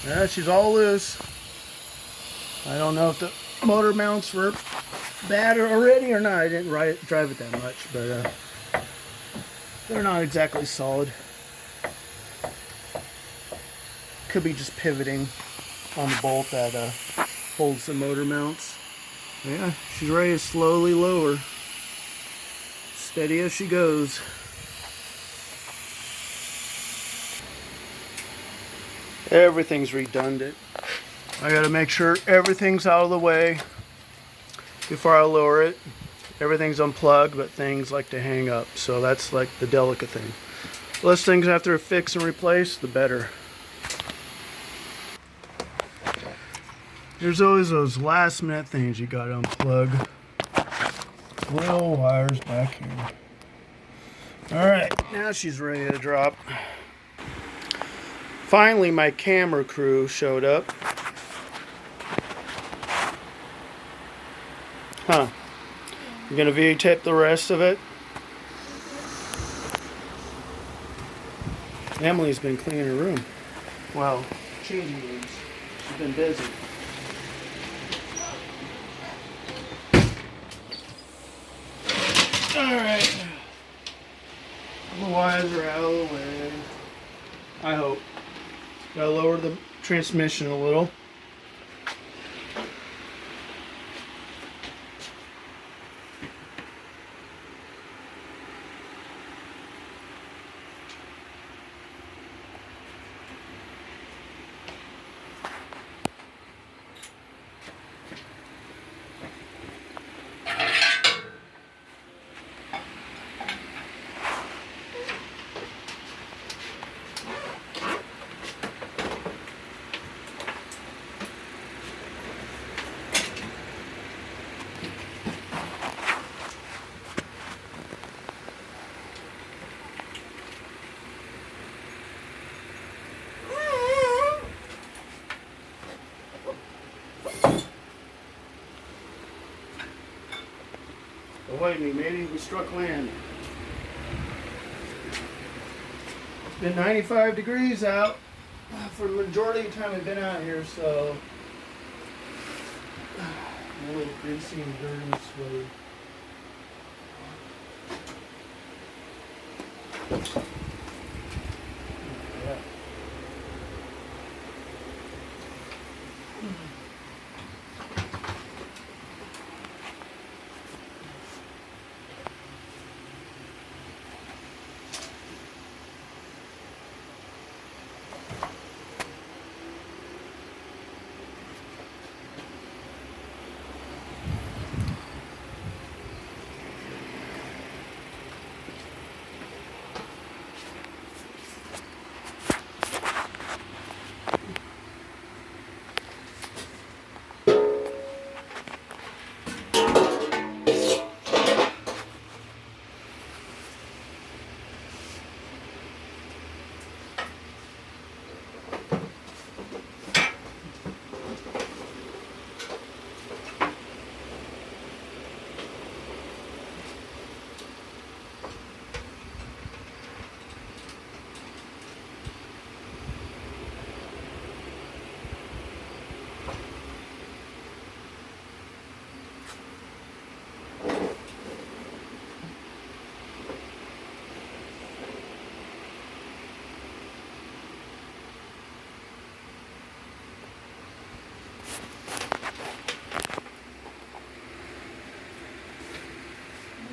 Yeah, she's all loose. I don't know if the motor mounts were bad already or not. I didn't drive it that much, but they're not exactly solid. Could be just pivoting on the bolt that holds the motor mounts. Yeah, she's ready to slowly lower. Steady as she goes. Everything's redundant. I gotta make sure everything's out of the way before I lower it. Everything's unplugged, but things like to hang up. So that's like the delicate thing. The less things I have to fix and replace, the better. There's always those last minute things you gotta unplug. Little wires back here. Alright, now she's ready to drop. Finally, my camera crew showed up. Huh. I'm gonna videotape the rest of it. Emily's been cleaning her room. Well, changing rooms. She's been busy. Alright. The wires are out of the way. I hope. Gotta lower the transmission a little. Avoid me, matey. We struck land. It's been 95 degrees out for the majority of the time I've been out here, so I'm a little greasy and dirty and sweaty. Yeah.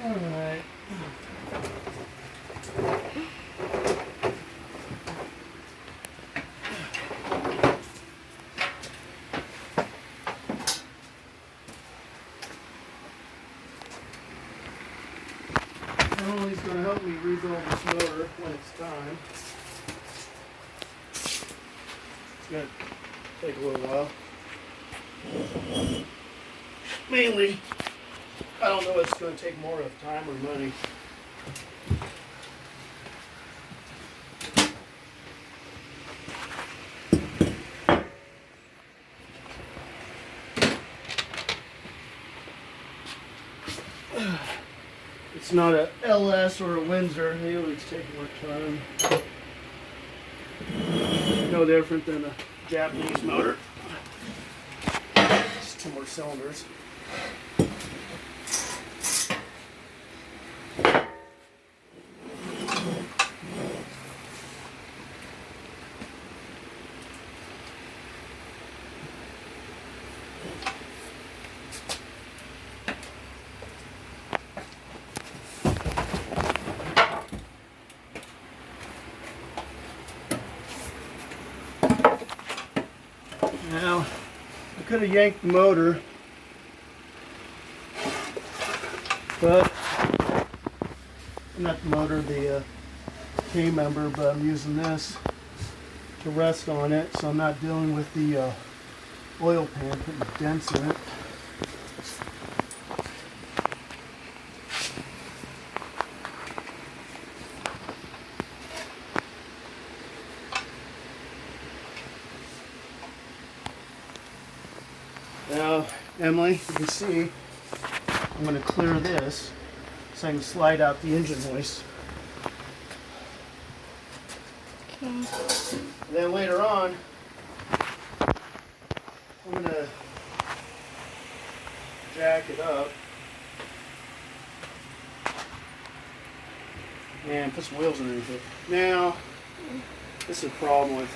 Alright. Emily's going to help me rebuild this motor when it's time. It's going to take a little while. Mainly, I don't know if it's going to take more of time or money. It's not a LS or a Windsor. They always take more time. No different than a Japanese motor. It's 2 more cylinders. Now, I could have yanked the motor, but not the motor, the K-member, but I'm using this to rest on it, so I'm not dealing with the oil pan putting dents in it. Now, Emily, you can see I'm going to clear this so I can slide out the engine hoist. Okay. And then later on, I'm going to jack it up and put some wheels underneath it. Now, this is a problem with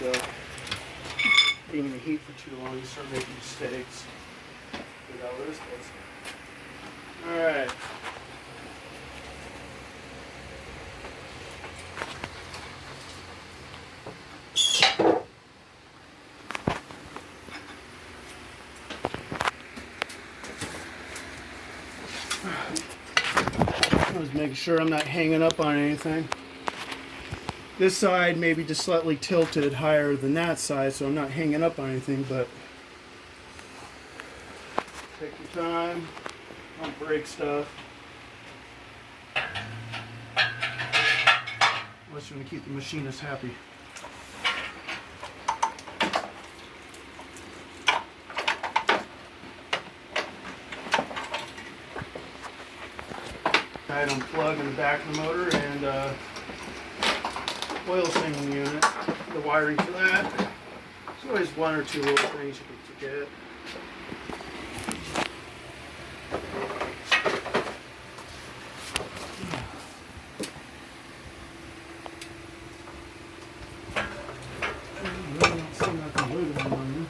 being in the heat for too long. You start making mistakes. Alright. I was making sure I'm not hanging up on anything. This side may be just slightly tilted higher than that side, so I'm not hanging up on anything, but take your time, don't break stuff. Unless you want to keep the machinist happy. I unplug in the back of the motor and oil singing unit, the wiring for that. There's always 1 or 2 little things you can forget. I don't see nothing wiggling on you.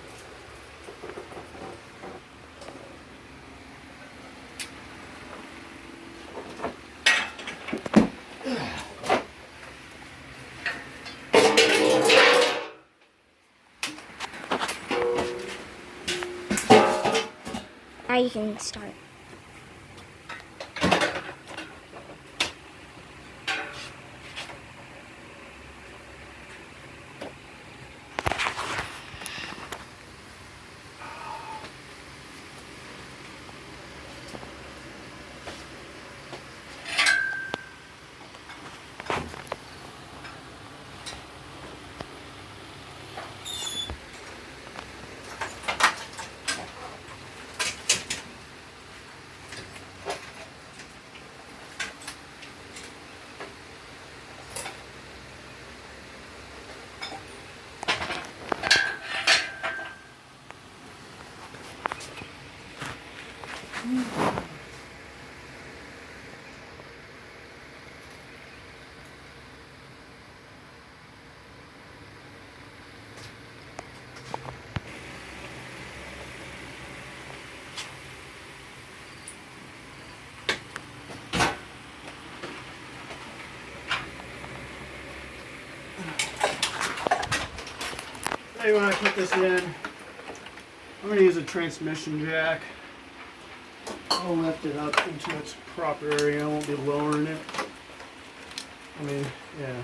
Now you can start. When I put this in, I'm going to use a transmission jack. I'll lift it up into its proper area. I won't be lowering it. I mean, yeah.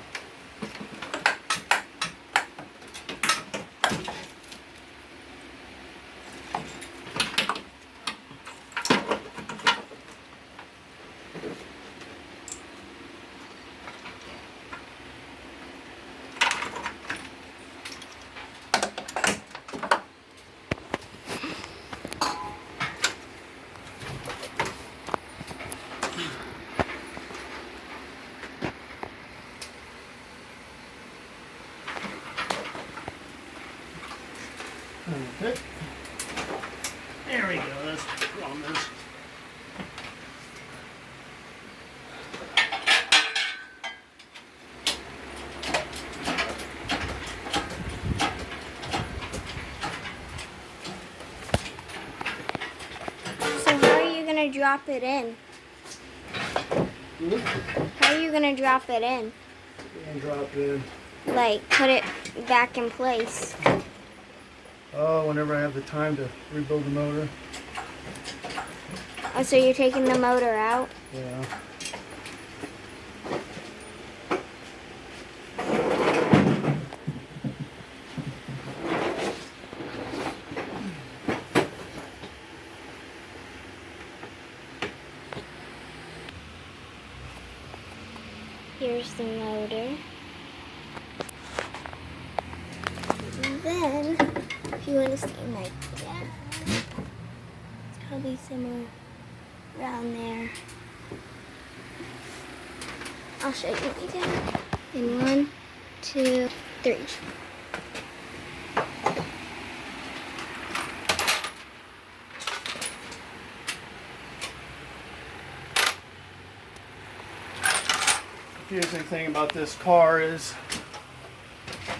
Okay. There we go. That's what the problem is. So how are you gonna drop it in? How are you gonna drop it in? And drop in. Like put it back in place? Oh, whenever I have the time to rebuild the motor. Oh, so you're taking the motor out? Yeah. Here's the motor. And then, if you want to see my dad, it's probably somewhere around there. I'll show you my dad. In 1, 2, 3. Confusing thing about this car is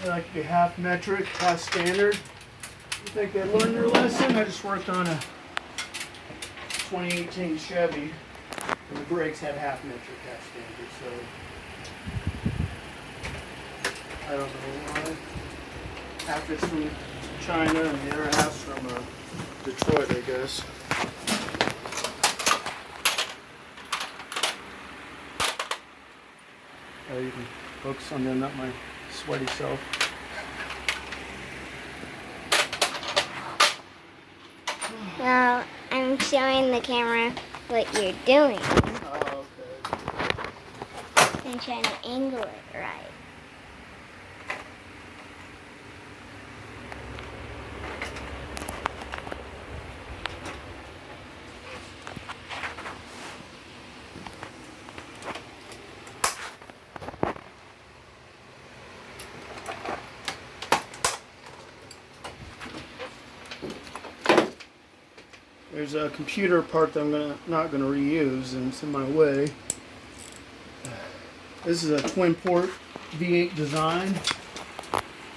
they like to be half metric, half standard. You think they learned their lesson? I just worked on a 2018 Chevy, and the brakes had half metric, half standard. So I don't know why. Half it's from China, and the other half's from Detroit, I guess. You can focus on them, not my sweaty self. Well, I'm showing the camera what you're doing Oh, okay. and trying to angle it right. There's a computer part that I'm not gonna reuse, and it's in my way. This is a twin port V8 design,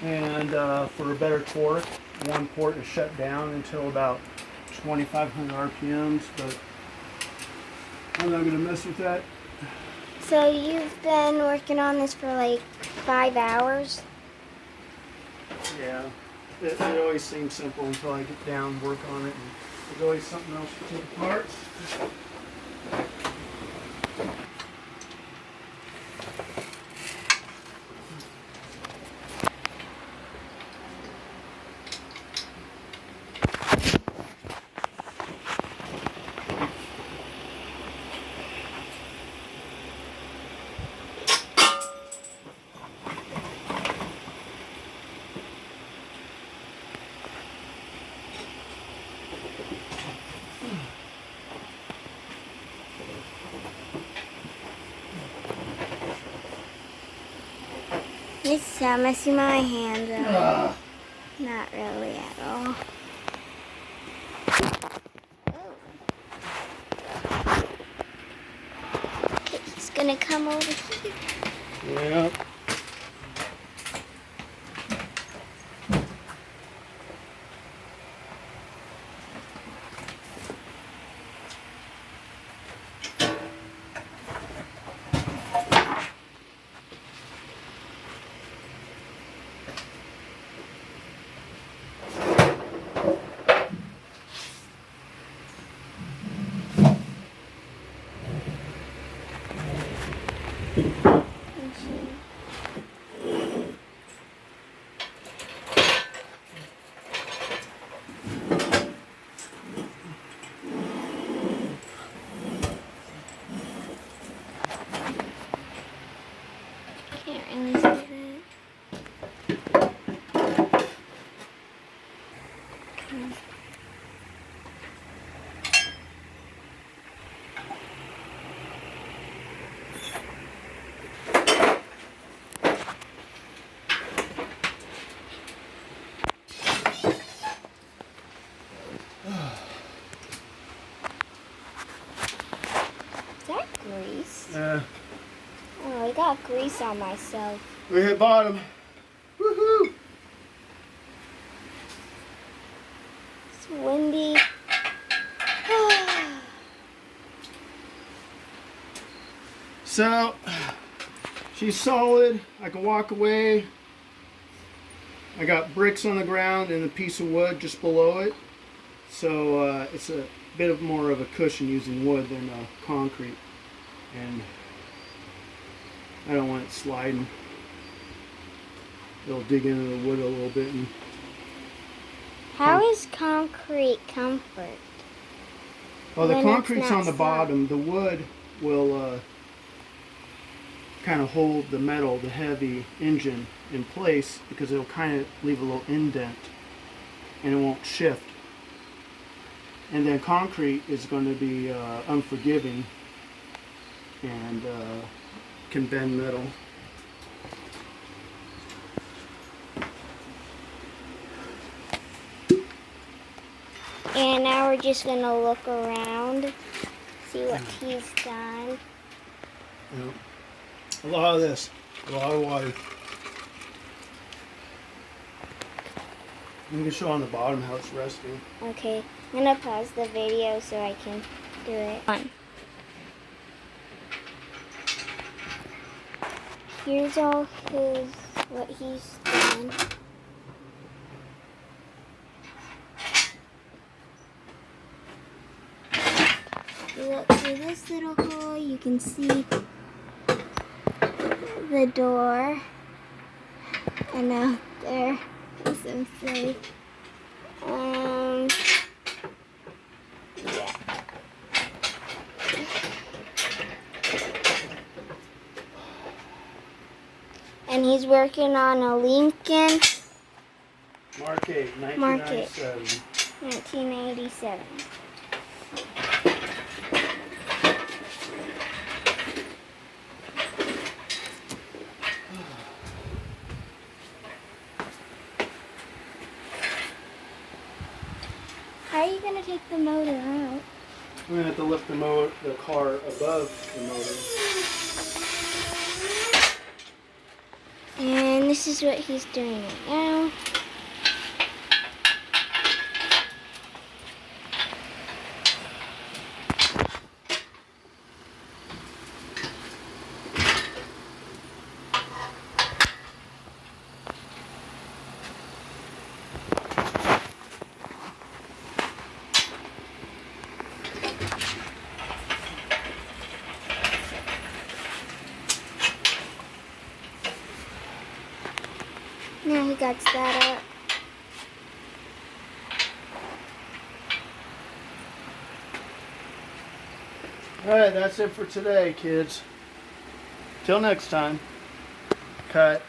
and for a better torque, one port is shut down until about 2,500 RPMs, but I'm not gonna mess with that. So you've been working on this for like 5 hours? Yeah, it always seems simple until I get down and work on it. And there's always something else to take apart. This is how messy my hands are. Ah. Not really at all. It's gonna come over here. Yeah. grease on myself. We hit bottom. Woohoo! It's windy. So, she's solid. I can walk away. I got bricks on the ground and a piece of wood just below it. So it's a bit of more of a cushion using wood than concrete. And I don't want it sliding. It'll dig into the wood a little bit. And How is concrete comfort? well, the When it's concrete's not on the soft. bottom. The wood will kind of hold the metal, the heavy engine, in place because it'll kind of leave a little indent and it won't shift. And then concrete is going to be unforgiving and can bend metal. And now we're just gonna look around, see what he's done. You know, a lot of this, a lot of water. You can show on the bottom how it's resting. Okay, I'm gonna pause the video so I can do it. Here's all what he's done. You look through this little hole, you can see the door. And out there is some safe. Yeah. And he's working on a Lincoln Mark 8, Mark 8. 1997. 1987. How are you going to take the motor out? I'm going to have to lift the car above the motor. And this is what he's doing right now. Now he got that up. Alright, that's it for today, kids. Till next time. Cut.